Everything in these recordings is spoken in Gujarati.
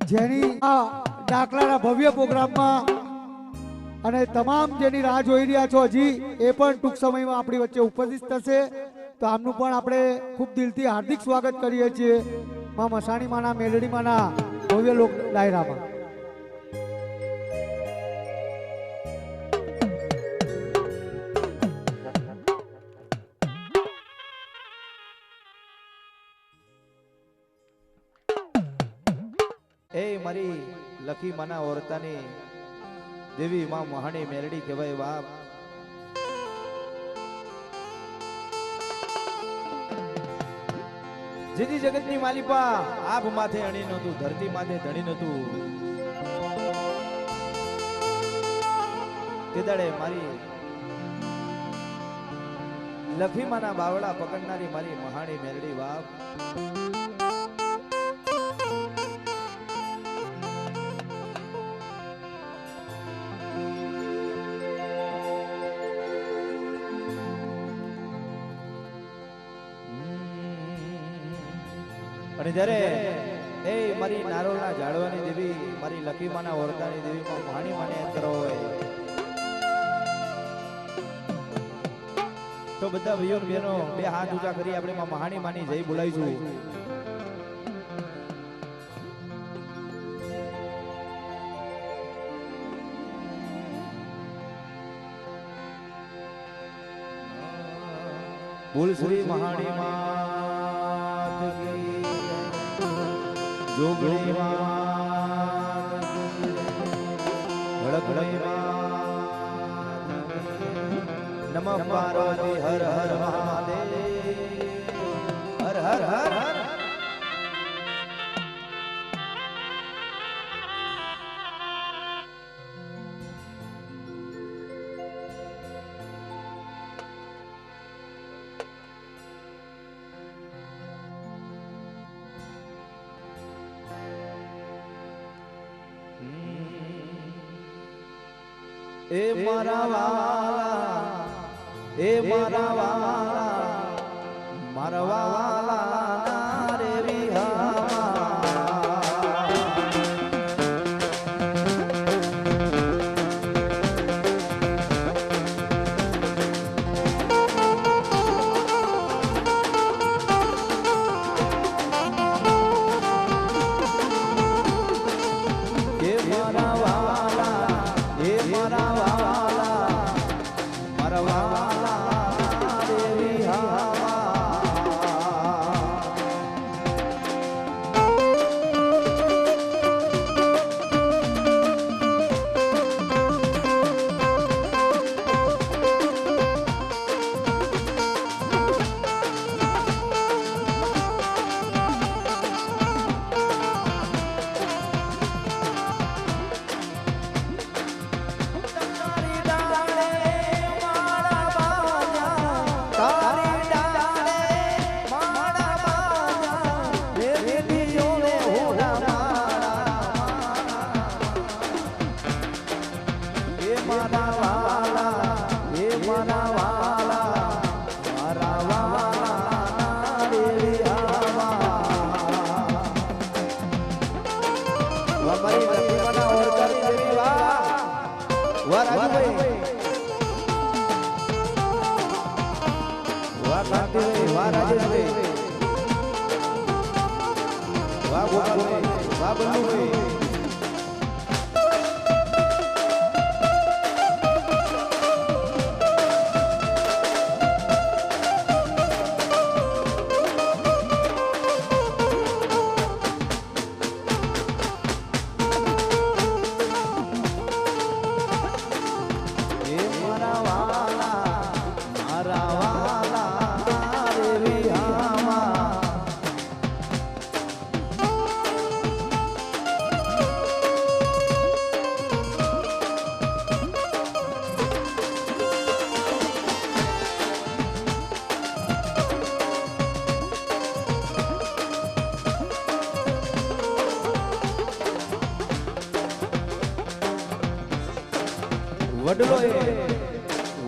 જેની આ ડાકલાના ભવ્ય પ્રોગ્રામમાં અને તમામ જેની રાહ જોઈ રહ્યા છો હજી એ પણ ટૂંક સમયમાં આપણી વચ્ચે ઉપસ્થિત થશે. તો આમનું પણ આપણે ખૂબ દિલથી હાર્દિક સ્વાગત કરીએ છીએ માં મસાણી માના મેલડી માના ભવ્ય લોક ડાયરામાં. એ મારી લખી માના ઓરતાની દેવી માં મહાણી મેલડી કહેવાય બાપ. જેથી જગતની માલિપા આભ માથે અણી નતું, ધરતી માથે ધણી નતું, તે દાડે મારી લખી માના બાવડા પકડનારી મારી મહાણી મેલડી બાપ. અને જ્યારે એ મારી નારોલના ઝાડવાની દેવી મારી લખીમાના ઓરતાની દેવીમાં મહાણી માને અંતર હોય તો બધા ભાઈઓ બહેનો બે હાથ ઊંચા કરી આપણે માં મહાણી માની જય બોલાવીશું. બોલ શ્રી મહાણી માત કી જોગણી માત ભડકણી માત નમઃ પાર્વતી હર હર મહાદેવ હર હર હર હર. એ મારા વાલા, એ મારા વાલા, મારા વાલા રે વિહામા. એ મારા વાલા, એ મારા વાલા, મારા વાલા દેવી હાવા.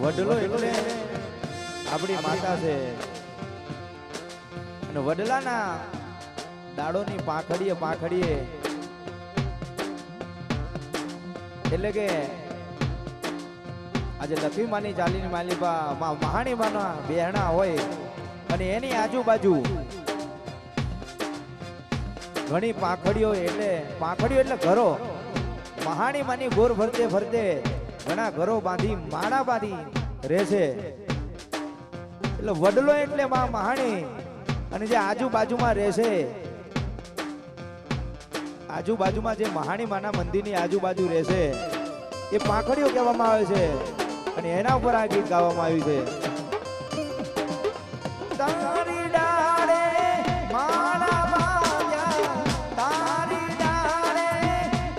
વડલો એટલે આપણી માતા છે અને વડલાના દાડોની પાંખડીએ એટલે કે આજે લક્ષ્મીમાની ચાલીની માલિપા મહાણીમાના બેહણા હોય અને એની આજુબાજુ ઘણી પાંખડીઓ એટલે ઘરો મહાણીમાની ગોર ફરતે ફરતે ઘણા ઘરો બાંધી માળા બાંધી રહેશે. એટલે વડલો એટલે માં મહાણી અને જે આજુબાજુમાં રહેશે આજુબાજુમાં જે મહાણી માના મંદિરની આજુબાજુ રહેશે એ પાંખડીઓ કહેવામાં આવે છે અને એના ઉપર આ ગીત ગાવામાં આવ્યું છે. તારી ડાળે માળા બાંધ્યા, તારી ડાળે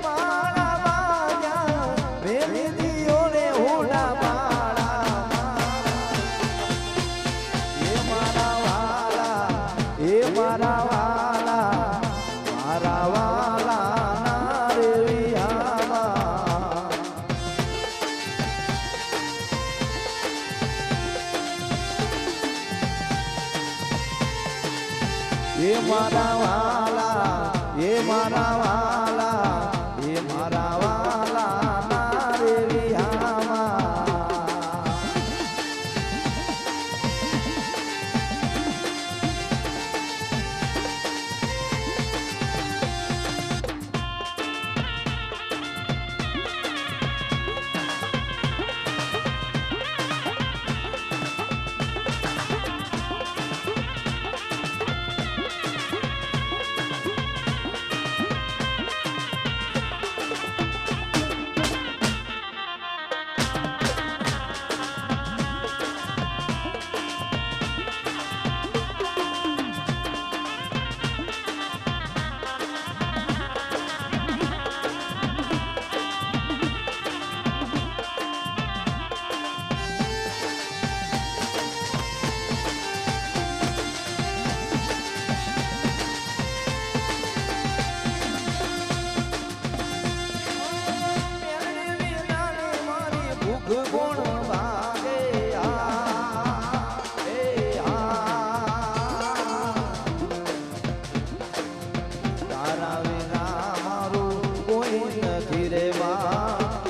માળા બાંધ્યા, વેલીઓને હોડા માળા. એ મારા વાલા, એ મારા વાલા, મારા વાલા ના રે વિહામાં. એ મારા વાલા, એ મારા વાલા, એ મારા વાલા ના રે વિહામાં.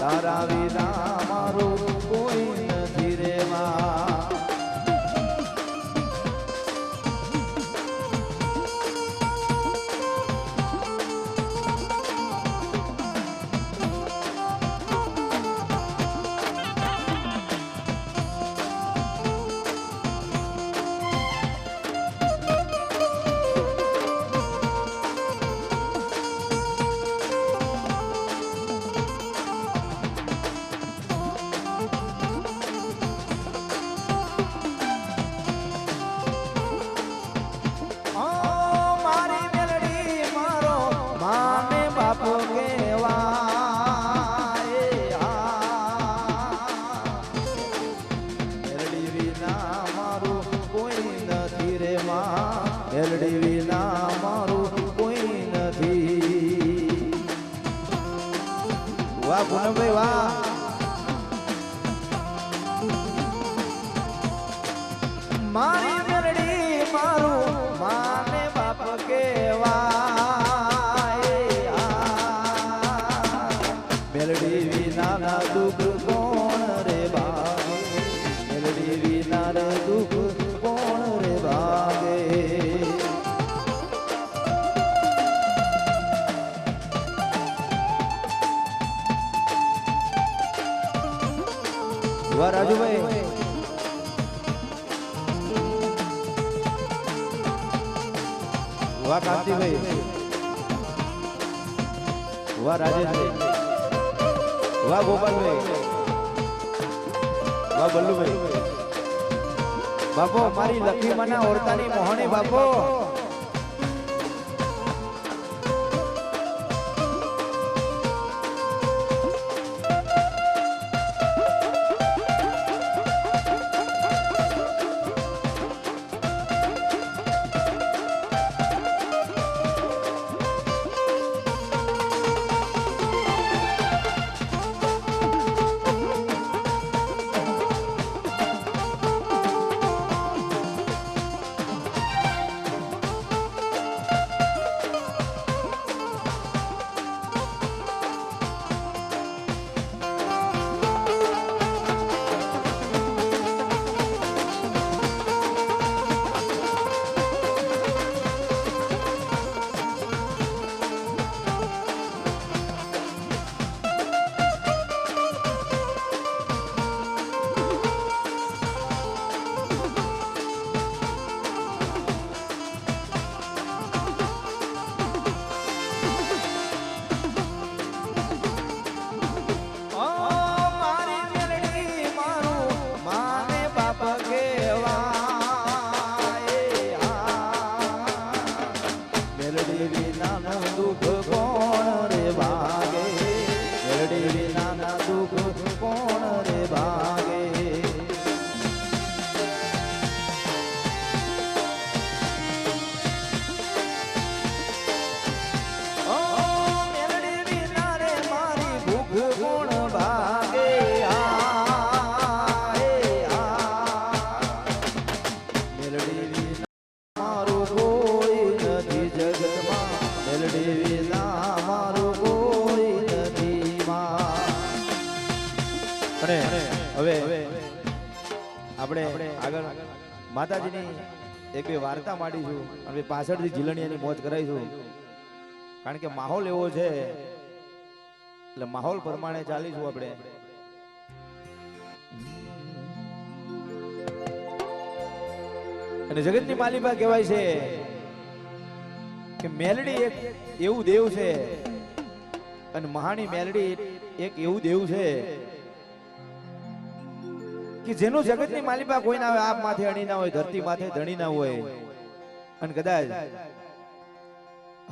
તારા વિના મારું કોઈ નથી રે માં. મેલડી વિના મારું કોઈ નથી. વાહ પૂનમભાઈ વાહ. મારી મેલડી મારું માને બાપ કેવાય. મેલડી વિના ના દુઃખ કોણ રે ભાગે, મેલડી વિના રે દુઃખ કોણ રે ભાગે. વાહ રાજુભાઈ. વાહ કાંતિભાઈ. વાહ રાજેશભાઈ. વાહ ગોપાલભાઈ. વાહ બલ્લુભાઈ. બાપો મારી લક્ષ્મીમાના ઓરતાની મોહણી બાપો. આગળ માતાજીની એક બે વાર્તા માંડીશું અને પાછળથી ઝીલણીયાની મોજ કરાવીશું, કારણ કે માહોલ એવો છે એટલે માહોલ પ્રમાણે ચાલીશું આપણે. અને જગતની માલિકા કહેવાય છે કે મેલડી એક એવું દેવ છે અને મહાની મેલડી એક એવું દેવ છે કે જેનું જગતની માલિકા કોઈ ના હોય, આપ માથે અણી ના હોય, ધરતી માથે ધણી ના હોય, અને કદાચ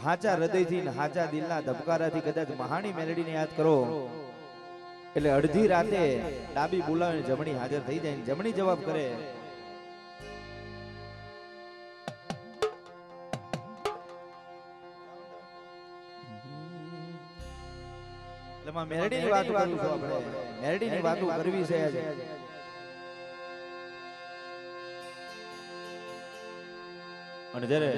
હાચા હૃદયથી ને હાચા દિલના ધબકારાથી કદાચ મહાની મેલડીને યાદ કરો એટલે અડધી રાતે ડાબી બોલાવીને જમણી હાજર થઈ જાય, જમણી જવાબ કરે. મેલડીની વાત કરું છું આપણે, મેલડીની વાતો કરવી છે આજે. અને જ્યારે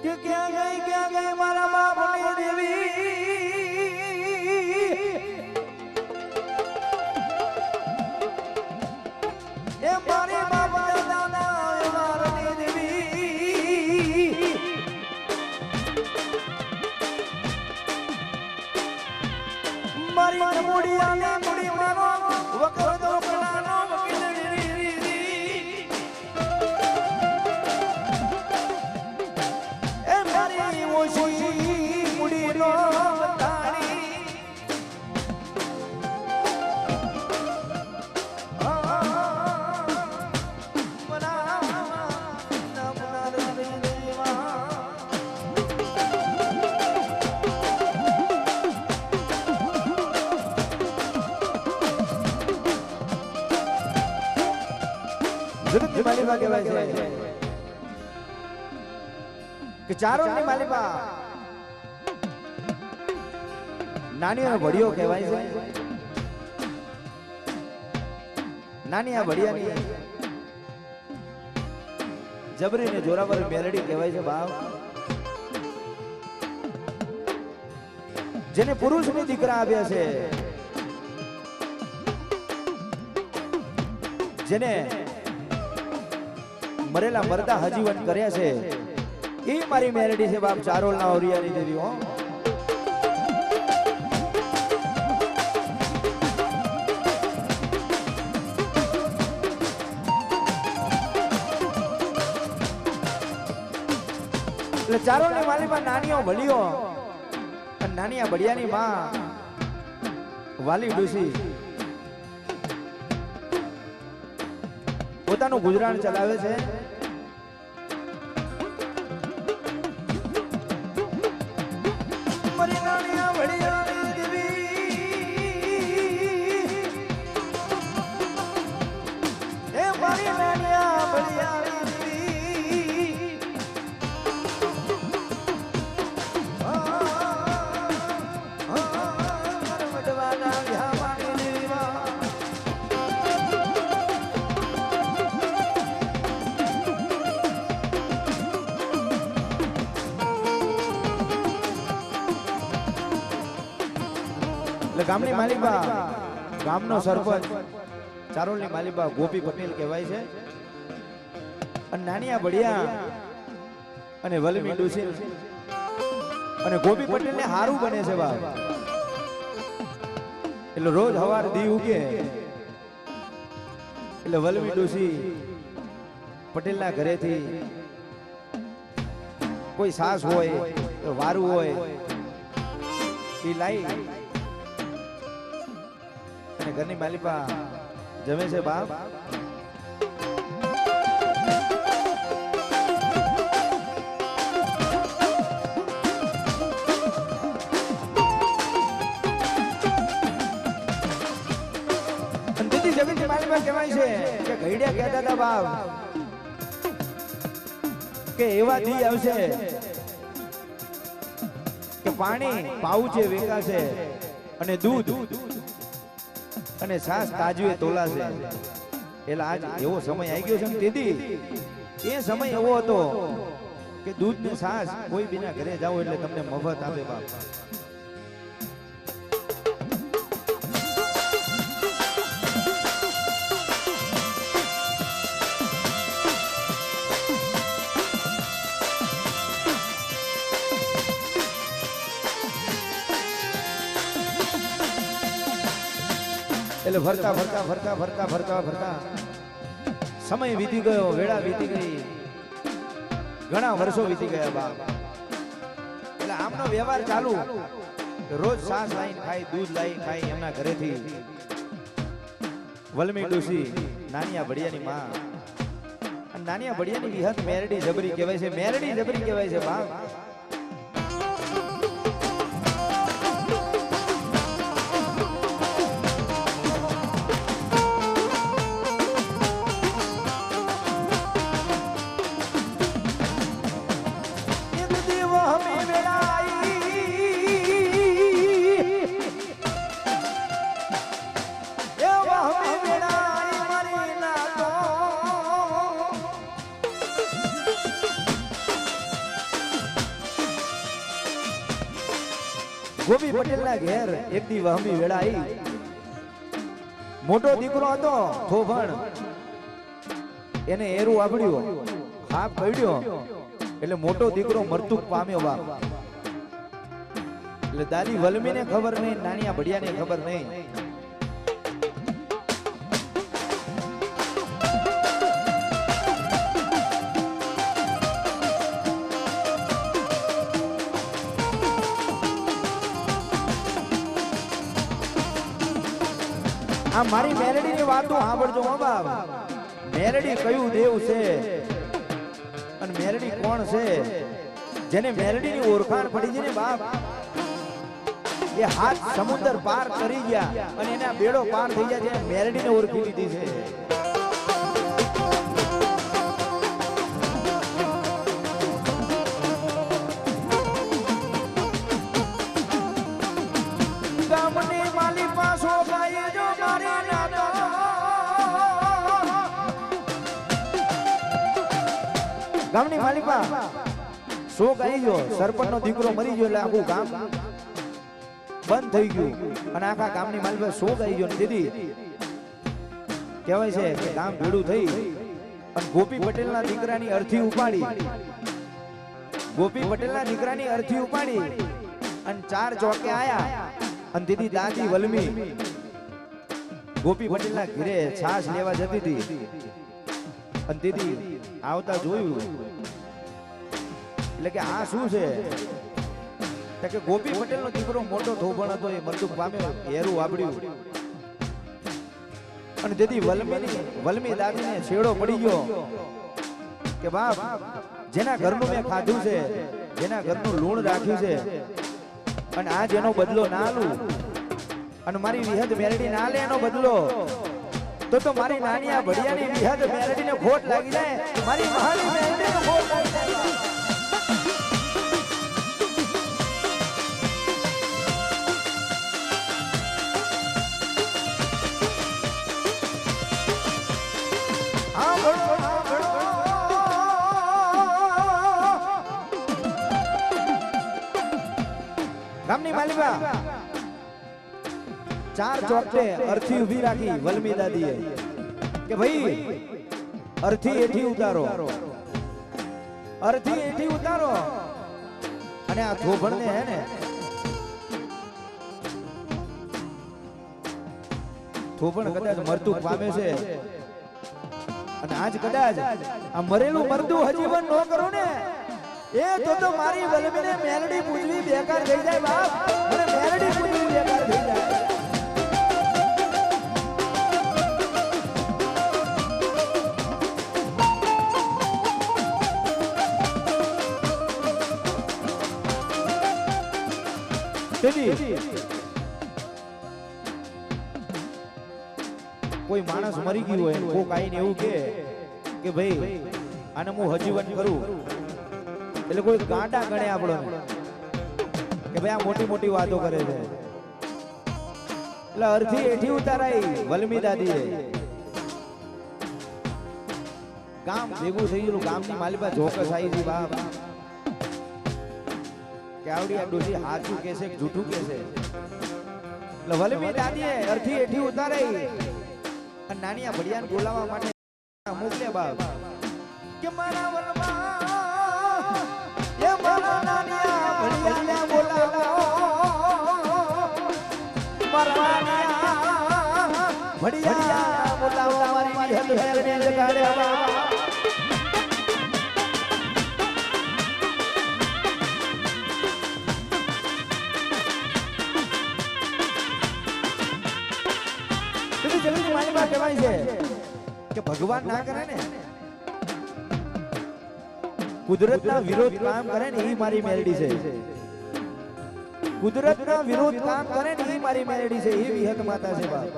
કે ક્યાં ગઈ મારા બાપની દેવી, એ મારી બાપ દાદાના વારની દેવી, મારી મુડિયાની મુડી મારો વકર દો કલાનો વકીલ મુડીનો તારી જગતની માલિકા કહેવાય છે કે ચારોની માલિકા નાની આ વડિયો કહેવાય છે. નાની આ વડિયાની જબરી ને જોરાવર મેલડી કહેવાય છે બાપ, જેને પુરુષની દીકરા આવ્યા છે, જેને મરેલા મરદા હજીવન કર્યા છે, એ મારી મેલડી છે બાપ, ચારોલના ઓરિયાની દેવી. હો એટલે ચારોલની માલીમાં નાનીઓ ભલિયો અને નાની બળિયાની માં વાલી ડોસી પોતાનું ગુજરાન ચલાવે છે. એટલે ગામની માલિકા, ગામનો સરપંચ ચારોલની માલિકા ગોપી પટેલ કહેવાય છે. અને નાનિયા બળિયા અને વલમી ડોસી અને ગોપી પટેલ ને હારું બને છે બાપ. એટલે રોજ હવાર દી ઉગે એટલે વલમી ડોસી પટેલના ઘરેથી કોઈ સાસ હોય, વારું હોય, એ લાઈ અને ઘરની માલિકા જમે છે બાપ. જગતની માલિકા કહેવાય છે કે ઘડિયા કહેતા હતા બાપ કે એવા દી આવશે કે પાણી પાઉચે વેચાશે અને દૂધ અને છાસ તાજવે તોલાશે. એટલે આજ એવો સમય આવી ગયો છે ને તેથી એ સમય એવો હતો કે દૂધ ને છાસ કોઈ બીના ઘરે જાઓ એટલે તમને મફત આપે બાપ. એટલે ફરતા ફરતા ફરતા ફરતા ફરતા ફરતા સમય વીતી ગયો, વેળા વીતી ગઈ, ઘણા વર્ષો વીતી ગયા બાપ. એટલે આમનો વ્યવહાર ચાલુ, રોજ છાસ લાઈન ખાય, દૂધ લાઈન ખાય એમના ઘરેથી. વલમી ડોસી નાનિયા ભડિયાની માં, અને નાનિયા ભડિયાની વિહત મેરડી જબરી કહેવાય છે, મેરડી જબરી કહેવાય છે બાપ. ગોપી પટેલ ના ઘેર એક દી વહમી વેળા આવી. મોટો દીકરો હતો થોભણ, એને એરું આબડ્યું, હાથ પડ્યો એટલે મોટો દીકરો મરતુક પામ્યો બાપ. એટલે દાદી વલમીને ખબર નહીં, નાનિયા ભડિયાને ખબર નહીં. આ મારી મેલડીની વાતો સાંભળજો હો બાપ. મેલડી કયું દેવ છે અને મેલડી કોણ છે? જેને મેલડીની ઓળખાણ પડી છે ને બાપ, એ હાથ સમુદ્ર પાર કરી ગયા અને એના બેડો પાર થઈ ગયા, જેને મેલડીને ઓળખી લીધી છે. ગામની માલી પાસો ગાય જો મારી નાનો, ગામની માલિકા સો ગાઈ ગયો, સરપંચ નો દીકરો મરી ગયો એટલે આખું ગામ બંધ થઈ ગયું અને આખા ગામની માલિકા સો ગાઈ ગયો. દીદી કહેવાય છે કે ગામ ભેડું થઈ અને ગોપી પટેલના દીકરાની અર્થી ઉપાડી, ગોપી પટેલના દીકરાની અર્થી ઉપાડી અને 4 ચોકે આયા. અને દીદી દાદી વલમી ગોપી પટેલના ઘરે છાશ લેવા જતી હતી અને દીદી આવતા જોયું એટલે કે આ શું છે? કે ગોપી પટેલનો દીકરો મોટો થોભણ હતો, એ મરદુક પામ્યો, હેરું આબડ્યું. અને દીદી વલમી દાદીને છેડો પડી ગયો કે બાપ, જેના ઘરનું મેં ખાધું છે, જેના ઘરનું લૂણ રાખ્યું છે અને આજ એનો બદલો ના આલું અને મારી વિહદ મેરડી ના લે એનો બદલો, તો મારી નાનિયા ભડિયાની વિહદ મેરડીને ખોટ લાગી જાય, મારી મહાની મેરડીને ખોટ લાગી જાય. ગામની માલિકા 4 ચોકટે અર્થી ઉભી રાખી વલમી દાદીએ કે ભાઈ અર્થી એઠી ઉતારો, અર્થી એઠી ઉતારો. અને આ થોભણને હે ને થોભણ કદાચ મરતું પામે છે અને આજ કદાચ આ મરેલું મરતું હજી પણ ન કરો ને, એ તો મારી વલમીને મેલડી પૂજવી બેકાર થઈ જાય બાપ, મને મેલડી પૂજવી બેકાર થઈ જાય. કોઈ માણસ મરી ગયું હોય, કોક આઈને એવું કે ભાઈ અને હું હજીવન કરું એટલે કોઈ ગાંડા ગણે આપણો કે ભાઈ આ મોટી મોટી વાતો કરે છે એટલે અર્થી એઠી ઉતારાઈ વલમી દાદીએ ગામ ભેગું થઈ ગયું ગામની માલિકા જોકસ આવી હતી બાપ કે આવડી આ ડોસી હાચું કેસે કે જૂઠું કેસે એટલે વલમી દાદીએ અર્થી એઠી ઉતારાઈ અને નાની આ ભડિયાને બોલાવવા માટે મોકલ્યા બાપ કે મારા વલમાં એ મારા નાનિયા ભડિયાને બોલાવો મારા નાનિયા ભડિયા બોલાવો મારી વિહત મેરડી જગાડે કહેવાય છે કે ભગવાન ના કરે ને કુદરતના વિરોધ કામ કરે ને એ મારી મેલડી છે કુદરતના વિરોધ કામ કરે ને એ મારી મેલડી છે એ વિહત માતા છે બાપ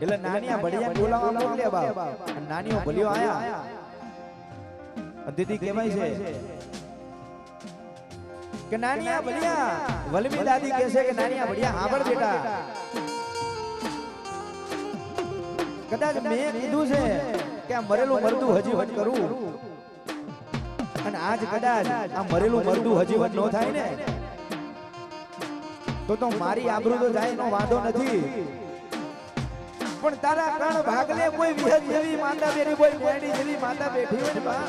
એટલે નાનિયા ભડિયા બોલાવવા મોકલ્યા બાપ અને નાનીઓ ભલિયો આયા દીદી કહેવાય છે કે નાનિયા ભલિયા વલમી દાદી કહે છે કે નાનિયા ભડિયા હાંભળ બેટા કદાચ મેં કીધું છે કે આ મરેલું મરદું હજી વટ કરું અને આજ કદાચ આ મરેલું મરદું હજી વટ ન થાય ને તો મારી આબરૂ તો જાય નો વાંધો નથી પણ તારા કણ ભાગલે કોઈ વિહત જેવી માતા બેરી કોઈ મેડી જેવી માતા બેઠી હોય ને બા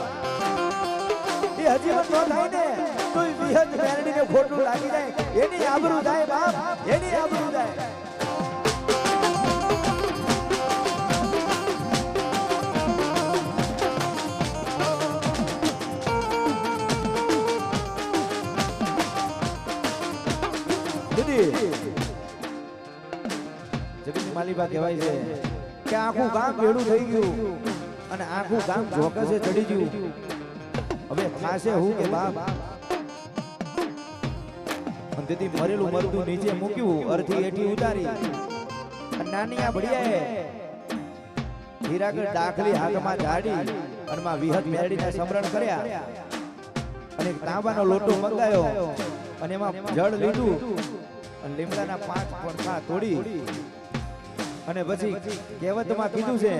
એ હજી વટ ન થાય ને તો વિહત મેરડીને ખોટું લાગી જાય એની આબરૂ જાય બાપ એની આબરૂ જાય જગતની માલિકા કહેવાય છે કે આખું ગામ ભેડું થઈ ગયું અને આખું ગામ જોકસે ચડી ગયું હવે ખાસે હું કે બાપ અને તેથી મરેલું મરદું નીચે મૂક્યું અર્થી એઠી ઉતારી અને નાની આ ભડિયાએ હીરાગઢ દાખલી હાથમાં ઝાડી અને માં વિહત મેરડીને સમરણ કર્યા અને તાંબાનો લોટો મંગાયો અને એમાં જળ લીધું અને લીમડાના 5 પડખા તોડી અને પછી કહેવતમાં કીધું છે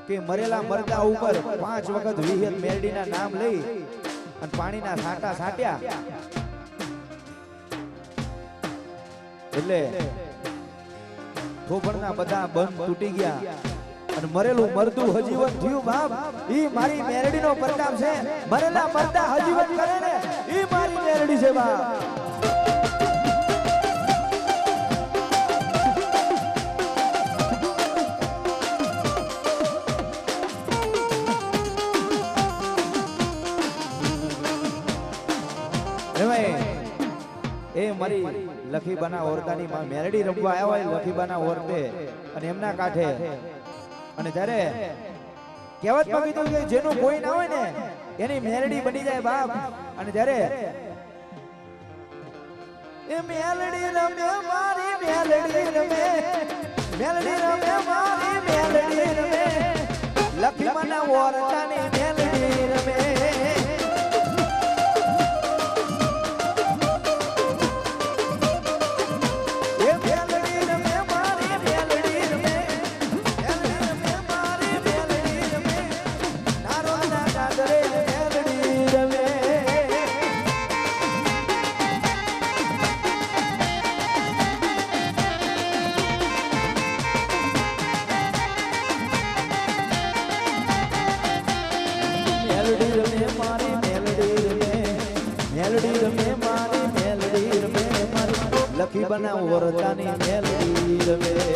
કે મરેલા મરદા ઉપર 5 વખત વિહત મેરડીના નામ લઈ અને પાણીના છાંટા છાંટ્યા એટલે થોભણના બધા બંધ તૂટી ગયા અને મરેલું મરદું હજીવન થયું બાપ ઈ મારી મેરડીનો પ્રતાપ છે મરેલા મરદા હજીવન કરે ને ઈ મારી મેરડી છે બાપ એ મારી લખીબાના ઓરતાની માં મેરડી રમવા આવ્યા હોય લખીબાના ઓરતે અને એમના કાંઠે અને જ્યારે કહેવતમાં કીધું કે જેનું કોઈ ના હોય ને એની મેરડી બની જાય બાપ અને જ્યારે એ મેલડી રમે મારી મેલડી રમે મેલડી રમે મારી મેલડી રમે લખીબાના ઓરતાની મેલડી રમે લખી બનાવ વરતાની મેલડી રમે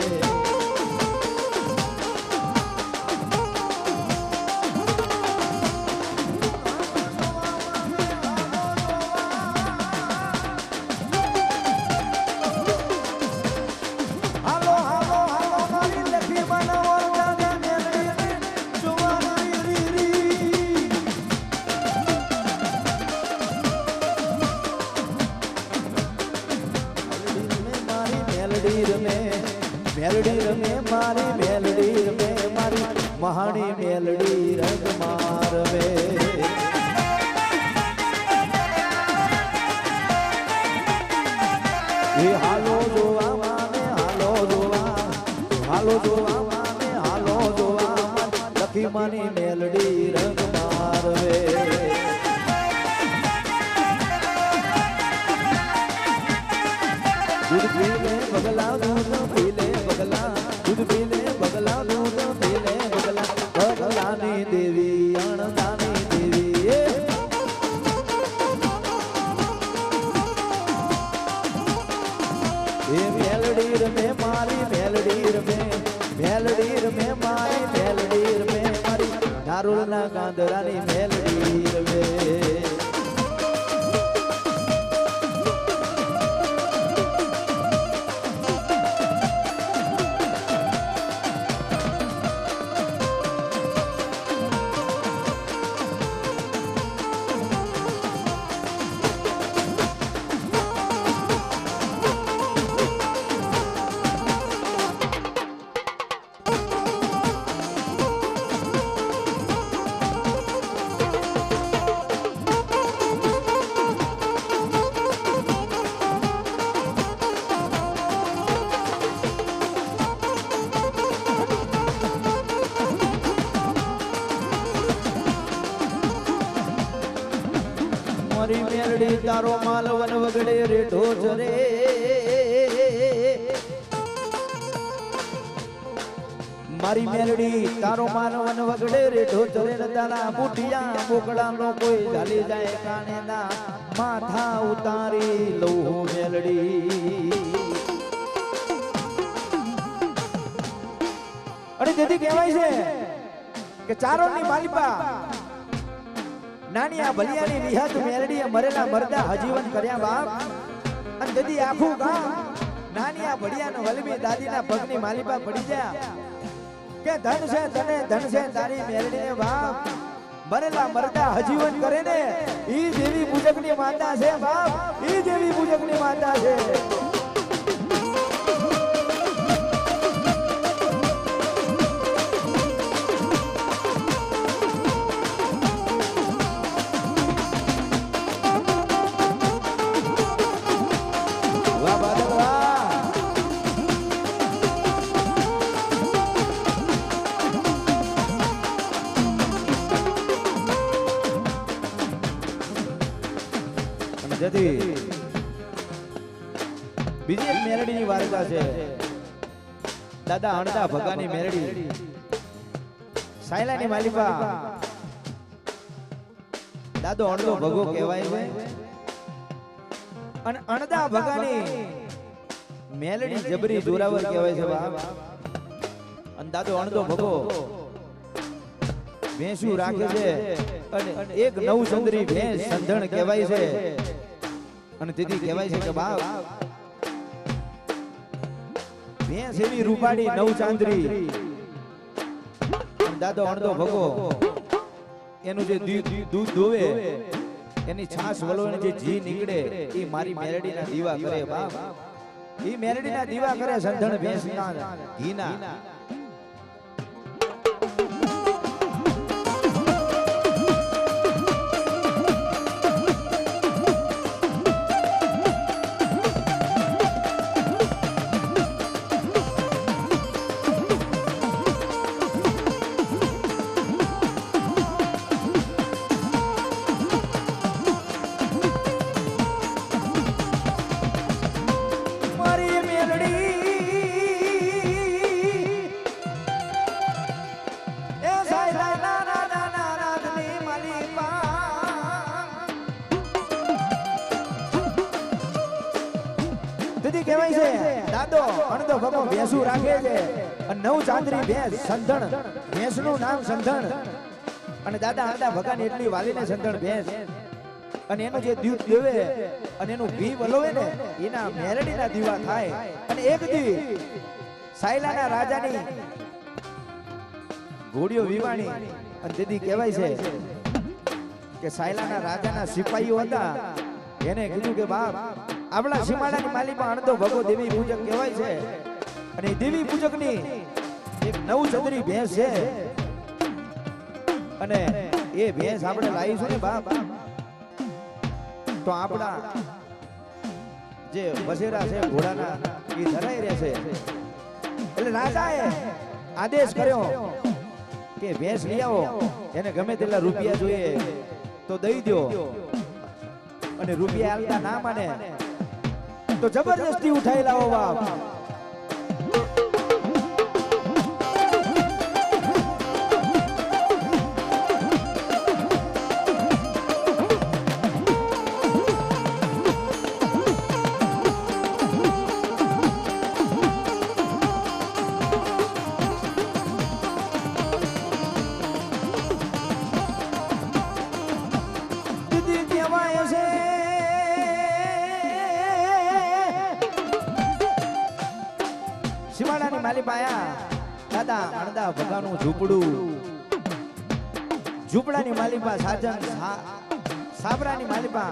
મેલડી રમે મારી મેલડી રમે મારી મહાણી મેલડી રંગ મારવે એ હાલો જોવા માને હાલો જોવા માને હાલો જોવા લખી માની મેલડી રંગ મારવે दूध पीले बगला दूध पीले बगला दूध पीले बगला दूध पीले बगला बगलानी देवी अणदानी देवी ए मेलडी रमे मारी मेलडी रमे मारी मेलडी रमे मारी नारुलना गांधरानी मेलडी रमे મારી મેલડી તારો માલ વન વગડે રે ઢોચરે મારી મેલડી તારો માલ વન વગડે રે ઢોચરે તારા મુઠિયા મોકળા નો કોઈ ઝાલી જાય કાને ના માથા ઉતારી લઉં મેલડી અરે તેથી કહેવાય છે કે ચારો ની માલિપા નાની આ ભલિયાની વિહત મેલડીએ મરેલા મરદા હજીવન કર્યા બાપ અને દદી આખું ગામ નાની આ ભડિયાનો વલમી દાદીના પગની માલિપા પડી ગયા કે ધન છે તને ધન છે તારી મેલડીને બાપ મરેલા મરદા હજીવન કરે ને ઈ દેવી પૂજકની માતા છે બાપ ઈ દેવી પૂજકની માતા છે બીજી એક મેલડીની વાર્તા છે દાદા અણદા ભગાની મેલડી સાયલાની માલિપા દાદો અણદો ભગો કહેવાય છે અને અણદા ભગાની મેલડી જબરી જોરાવર કહેવાય છે બાપ અને દાદો અણદો ભગો ભેંસું રાખે છે અને એક નવ ચંદ્રી ભેંસ સંધણ કહેવાય છે અને તેથી કહેવાય છે કે બાપ ભેંસ એવી રૂપાડી નવ ચાંદરી દાદો અણદો ભગો એનું જે દૂધ દોવે એની છાસ વલોવીને જે ઘી નીકળે એ મારી મેલડીના દીવા કરે બાપ એ મેલડીના દીવા કરે સંધણ ભેંસના ઘીના કહેવાય છે દાદો અણદો ભગો ભેંસું રાખે છે અને નવ ચાંદરી ભેંસ સંધણ ભેંસનું નામ સંધણ અને દાદા અણદા ભગાની એટલી વાલીને સંધણ ભેંસ અને એનું જે દૂધ દેવે અને એનું ઘી વલોવે ને એના મેલડીના દીવા થાય અને એક દી સાયલાના રાજાની ઘોડીઓ વિવાણી અને દીદી કહેવાય છે કે સાયલાના રાજાના સિપાહીઓ હતા એને કીધું કે બાપ આપણા સીમાડાની માલીમાં અણદો ભગો દેવી પૂજક કહેવાય છે અને દેવી પૂજકની એક નવ ચંદ્રી ભેંસ છે અને એ ભેંસ આપણે લાવીશું ને બાપ તો આપણા જે વસેરા છે ઘોડાના એ ધરાઈ રહેશે. એટલે રાજાએ આદેશ કર્યો કે ભેંસ લઈ આવો, એને ગમે તેટલા રૂપિયા જોઈએ તો દઈ દો, અને રૂપિયા આલતા ના માને તો જબરદસ્તી ઉઠાઈ લાવો બાપ. શિવાડાની માલિપાયા દાદા અણદા ભગાનું ઝૂંપડું, ઝૂંપડાની માલિપા સાજન, સાબરાની માલિપા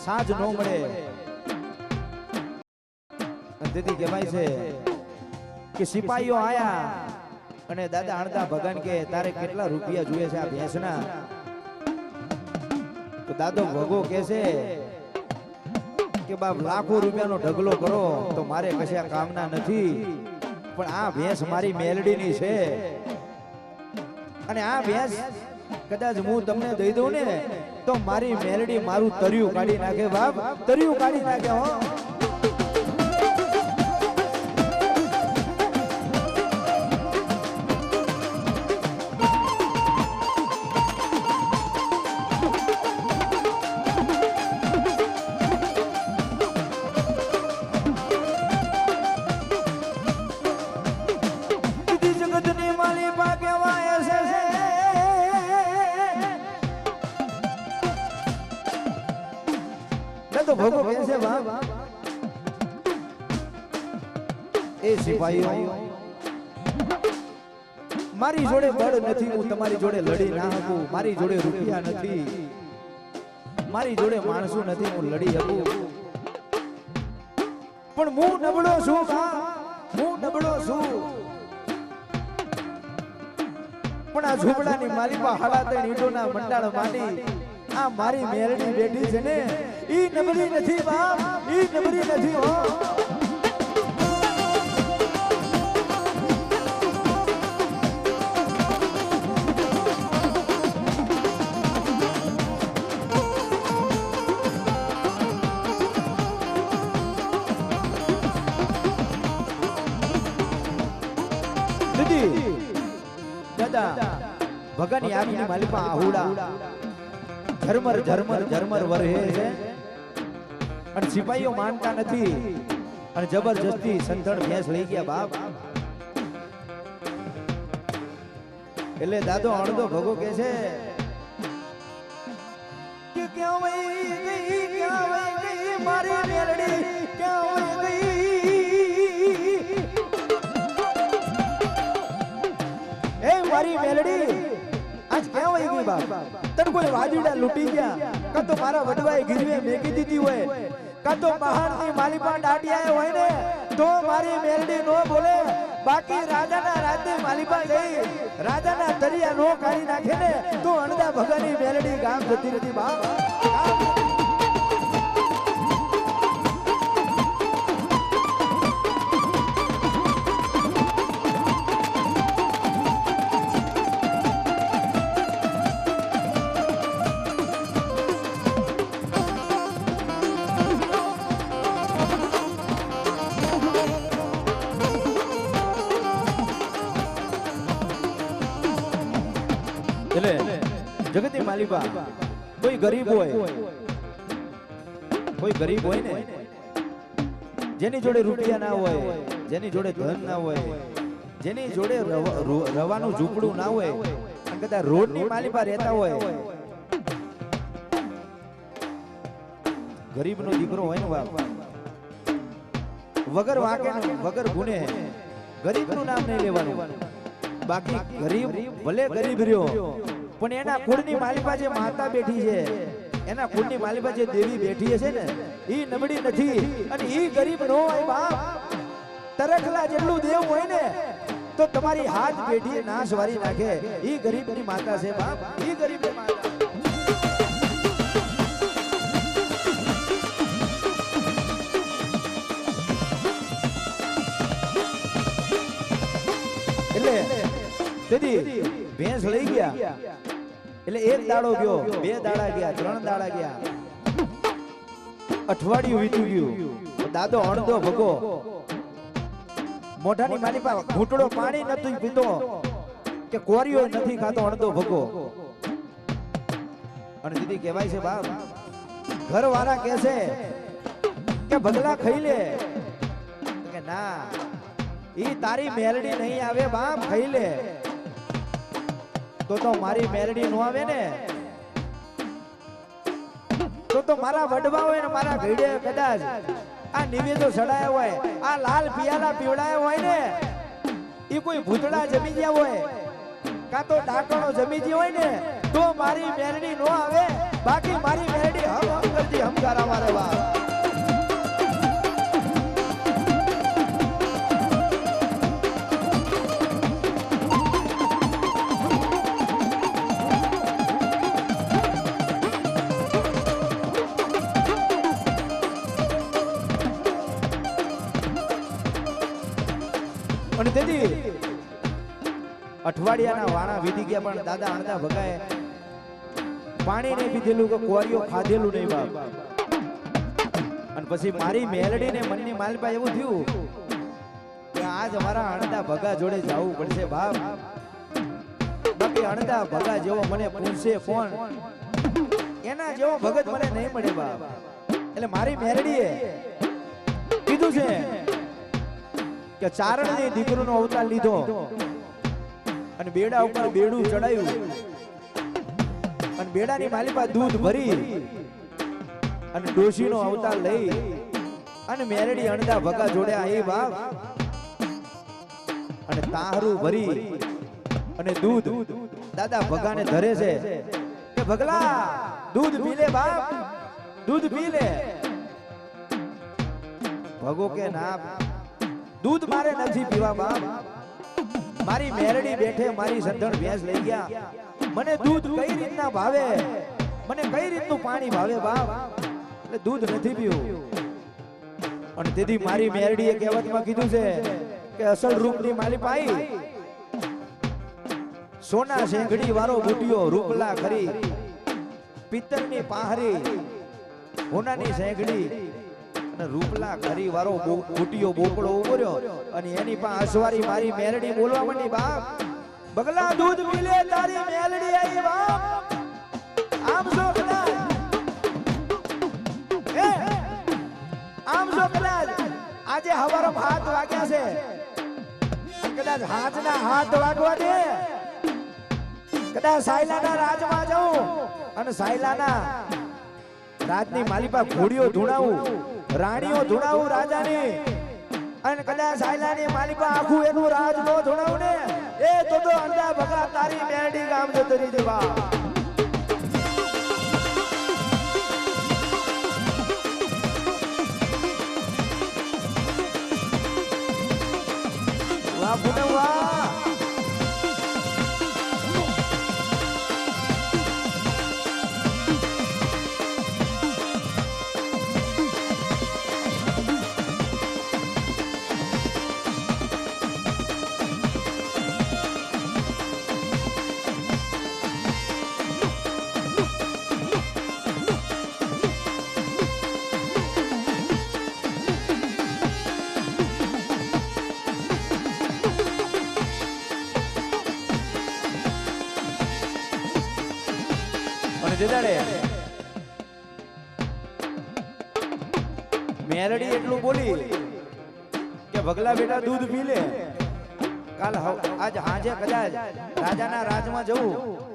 સાજ નો મળે. તેથી કહેવાય છે કે સિપાહીઓ આયા અને દાદા અણદા ભગન કે તારે કેટલા રૂપિયા જોઈએ છે આ ભેંસના? તો દાદો ભગો કહે છે કે બાપ લાખો રૂપિયાનો ઢગલો કરો તો મારે કશા કામના નથી, પણ આ ભેંસ મારી મેલડીની છે, અને આ ભેંસ કદાચ હું તમને દઈ દઉં ને તો મારી મેલડી મારું તરિયું કાઢી નાખે બાપ, તરિયું કાઢી નાખે હો. તો ભગો કહેશે બાપ એ સિપાહીઓ મારી જોડે બળ નથી, હું તમારી જોડે લડી ના શકું, મારી જોડે રૂપિયા નથી, મારી જોડે માણસો નથી, હું લડી શકું, પણ હું નબળો છું બાપ, હું નબળો છું. પણ આ ઝૂંપડાની માલિપા હાડા ત્રણ ઈંટોના મંડાળ માંડી આ મારી મેરડી બેઠી છે ને ઈ નબળી નથી બાપ, ઈ નબળી નથી હો. દાદા ભગની આગની માલિપા આહુડા ઝરમર ઝરમર ઝરમર વરહે છે, અને સિપાહીઓ માનતા નથી, અને જબરજસ્તી સંતણ ભેંસ લઈ ગયા બાપ. એટલે દાદો અણદો ભગો કે છે કે ક્યાં વઈ ગઈ મારી મેલડી, ક્યાં વઈ ગઈ એ મારી મેલડી, આજ ક્યાં વઈ ગઈ બાપ? તને કોઈ વાદીડા લૂટી ગયા, કાં તો મારા વડવાએ ગીરવે મેકી દીધી હોય, કાં તો મહાનની માલિપા દાટિયાએ હોય ને તો મારી મેલડી નો બોલે. બાકી રાજાના રાજની માલિપા જઈ રાજાના તરિયા નો કાઢી નાખે ને તો અણદા ભગાની મેલડી ગામ જતી નથી બાપ. એટલે જગતની માલિપા કોઈ ગરીબ હોય, કોઈ ગરીબ હોય ને જેની જોડે રૂપિયા ના હોય, જેની જોડે ધન ના હોય, જેની જોડે રવાનું ઝૂંપડું ના હોય, અને કદાચ રોડની માલિપા રહેતા હોય, ગરીબનો દીકરો હોય ને બાપ વગર વાકે વગર ગુને ગરીબનું નામ નહીં લેવાનું. બાકી ગરીબ ભલે ગરીબ રહ્યો પણ એના કુળની માલિપા જે માતા બેઠી છે, એના કુળની માલિપા જે દેવી બેઠી છે ને ઈ નબળી નથી, અને ઈ ગરીબ નો હોય બાપ. તરખલા જેટલું દેવ હોય ને તો તમારી હાથ પેઢીએ નાશ વારી નાખે. ઈ ગરીબની માતા છે બાપ, ઈ ગરીબની માતા. એટલે તેથી ભેંસ લઈ ગયા એટલે એક દાડો ગયો, બે દાડા ગયા, ત્રણ દાડા ગયા, અઠવાડિયું વીતી ગયું. દાદો અણદો ભગો મોઢાની માલી પા ઘૂંટડો પાણી નથી પીતો કે કોરિયો નથી ખાતો, અણદો ભગો. અને દીદી કહેવાય છે બાપ, ઘર વાળા કહે છે કે ભગલા ખાઈ લે, કે ના ઈ તારી મેલડી નહીં આવે બાપ, ખાઈ લે. તો મારી મેલડી નો આવે ને, તો મારા વડવા હોય ને મારા ઘડે કદાચ આ નિવેદો ચડાયા હોય, આ લાલ પિયાલા પીવડાયા હોય ને, ઈ કોઈ ભૂતડા જમી ગયા હોય કાં તો ડાકણો જમી ગયો હોય ને, તો મારી મેલડી નો આવે. બાકી મારી મેલડી હમ કરતી હમકારા મારે વાહ. અને તેથી અઠવાડિયાના વાણા વીતી ગયા પણ દાદા અણદા ભગાએ પાણી નહીં પીધેલું કે કોરિયો ખાધેલું નહીં બાપ. અને પછી મારી મેલડીને મનની માલપા એવું થયું કે આજ અમારા અણદા ભગા જોડે જવું પડશે બાપ. બાકી અણદા ભગા જેવો મને પૂછશે કોણ, એના જેવો ભગત મને નહીં મળે બાપ. એટલે મારી મેલડીએ કીધું છે કે ચારણની દીકરીનો અવતાર લીધો અને બેડા ઉપર બેડું ચડાયું અને બેડાની માલિપા દૂધ ભરી અને ડોશીનો અવતાર લઈ અને મેરડી અણદા ભગા જોડે આવી બાપ. અને તાહરું ભરી અને દૂધ દાદા ભગાને ધરે છે કે ભગલા દૂધ પી લે બાપ, દૂધ પી લે. ભગો કે ના, દૂધ મારે નથી પીવા બાપ. મારી મેરડી બેઠે મારી સંધણ ભેંસ લઈ ગયા, મને દૂધ કઈ રીતના ભાવે, મને કઈ રીતનું પાણી ભાવે બાપ, એટલે દૂધ નથી પીવું. અને તેથી મારી મેરડીએ કહેવતમાં કીધું છે કે અસલ રૂપની માલિપાઈ સોના શેંગડી વાળો બુટિયો રૂપલા ખરી, પિત્તળની પાહરી હોનાની શેંગડી અને રૂપલા ખરી વાળો બુટિયો બોકડો ઉભર્યો અને એની પાસે અસવારી મારી મેલડી બોલવા માંડી બાપ, બગલા દૂધ પી લે તારી મેલડી આવી બાપ. આમ જો કદાચ આમ જો કદાચ આજે હવારમાં હાથ વાગ્યા છે, કદાચ હાથના હાથ વાગવા દે, કદાચ સાયલાના રાજમાં જાઉં અને સાયલાના રાજની માલિપા ઘોડીઓ ધૂણાવું, રાણીઓ ધૂણાવું રાજાની, અને કદાચ સાયલાની માલિપા આખું એનું રાજ નો ધૂણાવું ને, એ તો અણદા ભગા તારી મેરડી ગામ જતો રહી જવા. વાહ પૂનમ વાહ. મેરડી એટલું બોલી કે ભગલા બેટા દૂધ પી લે, કાલ આજ હાજે કદાચ રાજાના રાજમાં જવું,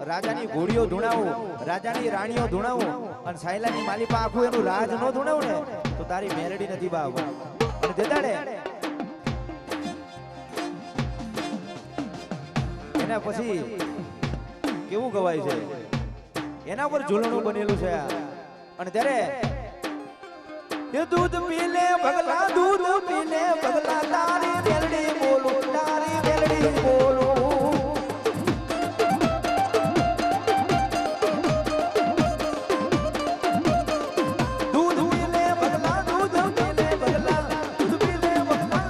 રાજાની ઘોડીઓ ધૂણાવું, રાજાની રાણીઓ ધૂણાવું અને સાયલાની માલિપા આખું એનું રાજ નો ધૂણાવું ને, તો તારી મેરડી નથી બાપ. અને દેદાડે એના પછી કેવું ગવાય છે, એના પર ઝૂલણું બનેલું છે. અને ત્યારે એ દૂધ પી લે ભગલા, દૂધ પી લે ભગલા તારી મેલડી બોલું, તારી મેલડી કઈ બોલું દૂધ પીલે બગલા દૂધ પીલે બગલા દૂધ પીલે બગલા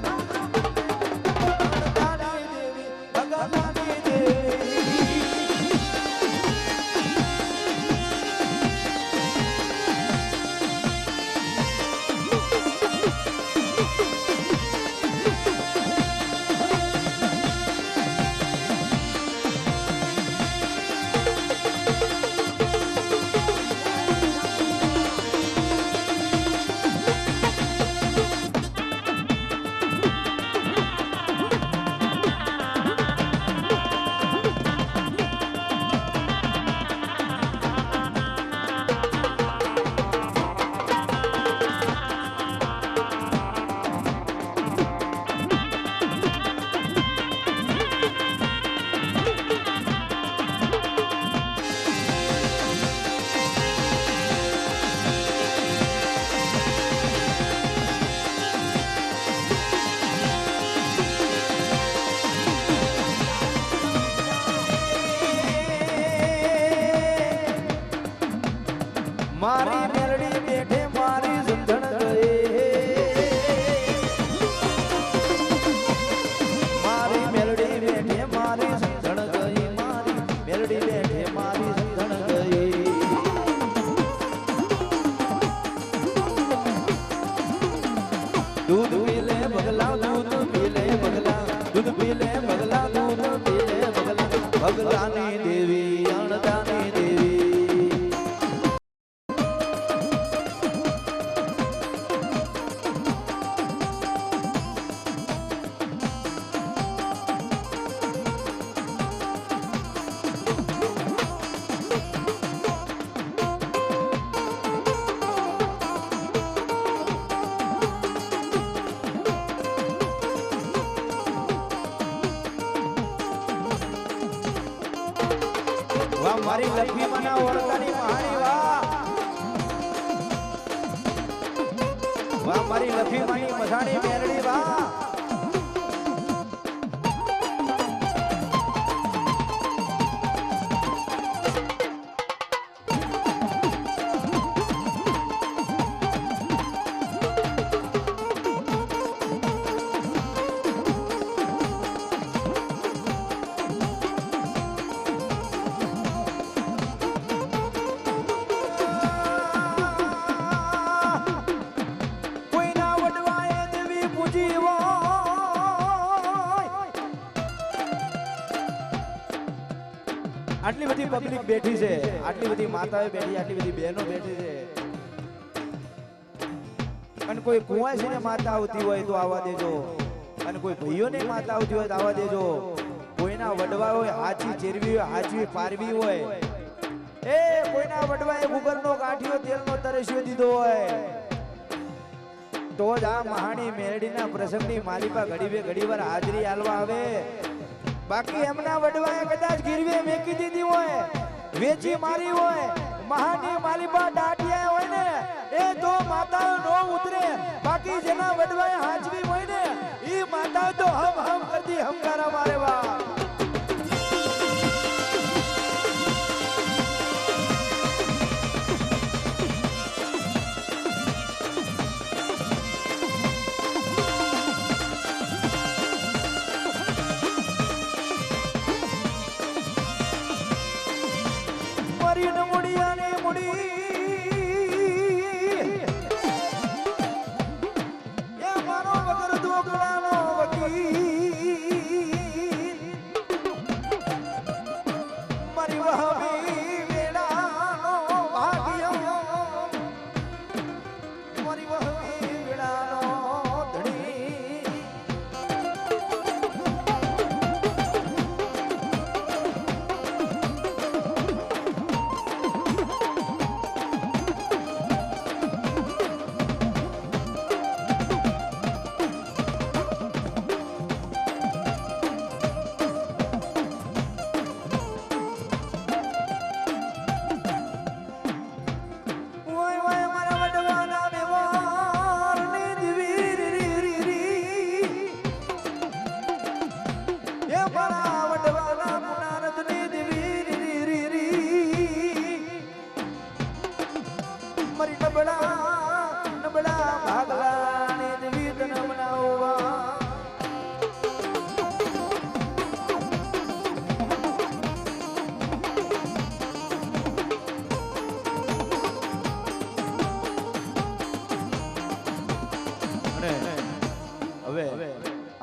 દાની દેવી ભગવાની દેવી મારી મેલડી બેઠે મારી સમજણ ગઈ મારી મેલડી બેઠે મારી સમજણ ગઈ મારી મેલડી બેઠે મારી સમજણ ગઈ દૂધ પીલે બગલા દૂધ પીલે બગલા દૂધ પીલે બગલા દૂધ પીલે બગલા બગલાની દેવી અણદાની દેવી વાહ મારી લક્ષ્મી મના ઓળખાની મહાણી વાહ વાહ મારી લક્ષ્મી માની મસાણી મેરડી વાહ કોઈના વડવાએ દેવી પૂજી હોય આટલી બધી પબ્લિક બેઠી છે આટલી બધી માતાઓ બેઠી આટલી બધી બહેનો બેઠી છે અને કોઈ કુંવાસીને માતા આવતી હોય તો આવવા દેજો અને કોઈ ભાઈઓને માતા આવતી હોય તો આવવા દેજો કોઈના વડવા હોય હાચી ચેરવી હોય હાચી પારવી હોય એ કોઈના વડવાએ ગુગરનો ગાંઠિયો તેલનો તરસ્યો દીધો હોય તો જ આ મહાણી મેરડીના પ્રસંગની માલિપા ઘડીવાર હાજરી આલવા આવે બાકી એમના વડવાએ કદાચ ગીરવે મેકી દીધી હોય વેચી મારી હોય મહાની માલિપા દાટિયા હોય ને એ તો માતાઓ નો ઉતરે બાકી જેના વડવાએ હાજરી હોય ને ઈ માતાઓ તો હમ કરતી હમકારા મારે વા મરીને મુડિયાને મુડી એ મારો વગર દોગલાનો વકીલ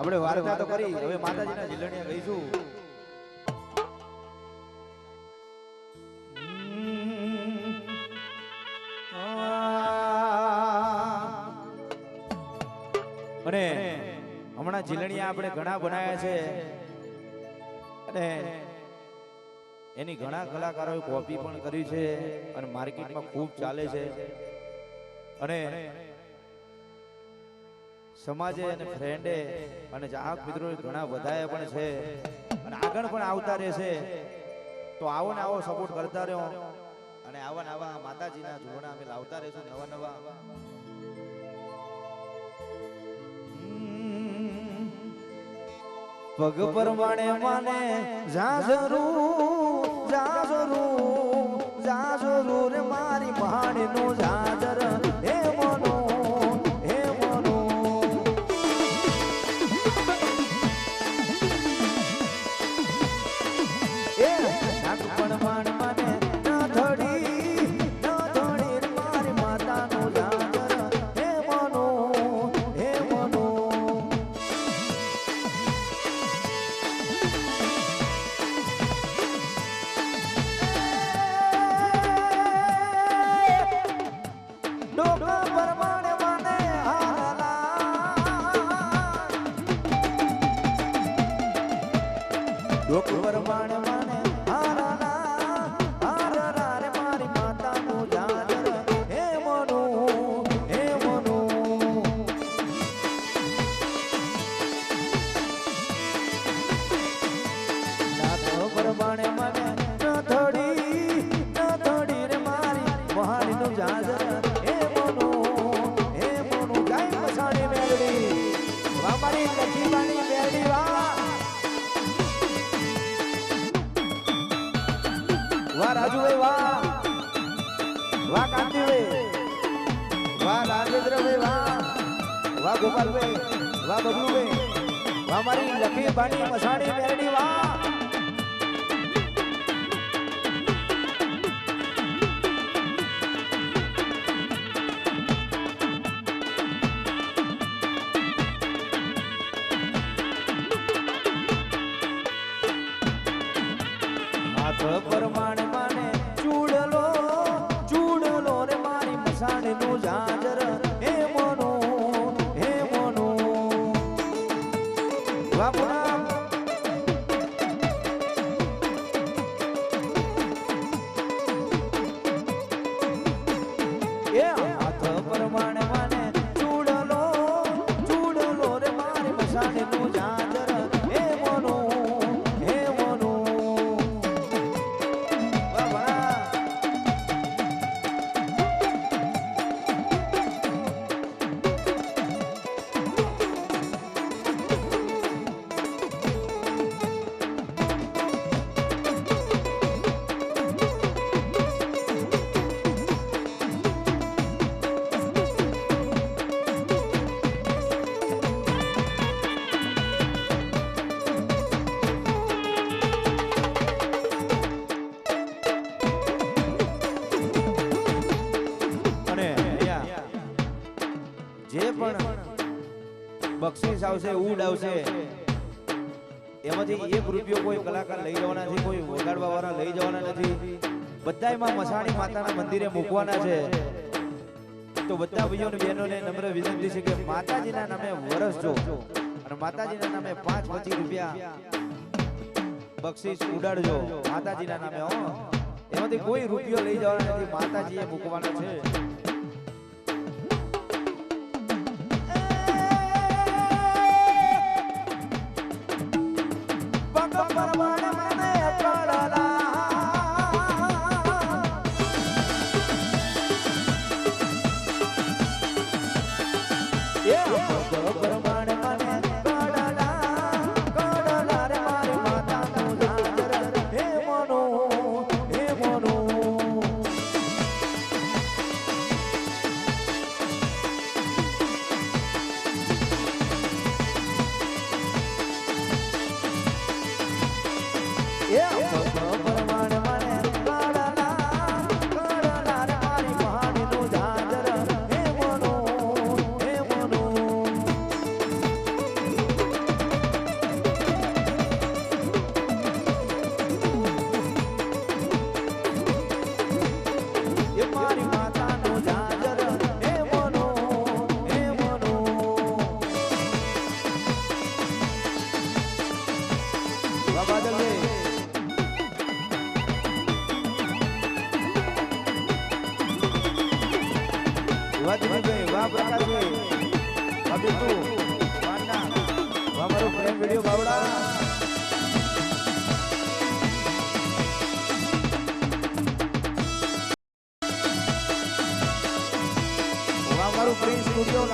આપણે વાર્તા તો કરી, હવે માતાજીના ઝીલણિયા ગઈશું. અને હમણાં ઝીલણિયા આપણે ઘણા બનાવ્યા છે અને એની ઘણા કલાકારોએ કોપી પણ કરી છે અને માર્કેટમાં ખૂબ ચાલે છે અને સમાજે અને ફ્રેન્ડે અને ચાહક મિત્રો ઘણા વધાયા પણ છે અને આગળ પણ આવતા રહેશે. તો આવો ને આવો સપોર્ટ કરતા રહ્યો અને આવા ને આવા માતાજીના જોડા અમે લાવતા રહેશું નવા નવા. પગ પરમાણે માને જા જરૂર મારી મહાણી નું જાજર હે મનો હે મનો. એ નાક પરમાણ માને ના ધડી મારી માતા નું જાજર હે મનો હે મનો. ડોક પરમાણે માને હારા રે મારી માતાનું જાજર હે મનો હે મનો. નાથ પરમાણે માને નથડી રે મારી મહાણીનું જાજર હે મનો હે મનો. જય મસાણી મેલડી વાહ મારી લખીબાની મેલડી વાહ વાહ રાજુભાઈ વાહ વાહ કાંતિભાઈ વાહ રાજેન્દ્રભાઈ વાહ ગોપાલભાઈ વાહ બબલુભાઈ વાહ મારી લખી બાણી મસાણી મેરડી વાહ. પરમાણે માને ચૂડલો રે મારી મસાણી નું જાજર હે મનો હે મનો. વાહ પૂનમ એ હાથ પરમાણે માને ચૂડલો રે મારી મસાણી નું જાજર હે મનો હે મનો. જે પણ બક્ષિસ આવશે ઉડ આવશે એમાંથી 1 રૂપિયો કોઈ કલાકાર લઈ જવાના નથી, કોઈ વગાડવા વાળા લઈ જવાના નથી. બધાયમાં મસાણી માતાના મંદિરે મૂકવાના છે. તો બધા ભાઈઓને બહેનોને નમ્ર વિનંતી છે કે માતાજીના નામે વરસજો અને માતાજીના નામે 5-25 રૂપિયા બક્ષિસ ઉડાડજો માતાજીના નામે. એમાંથી કોઈ રૂપિયો લઈ જવાના નથી, માતાજીએ મૂકવાનો છે. વાહ દિલીપભાઈ, વાહ પ્રકાશભાઈ, વાહ બિટ્ટુ, વાહ મારો પ્રેમ વિડીયો બાવડા. વાહ મારું પ્રિન્સ સ્ટુડિયો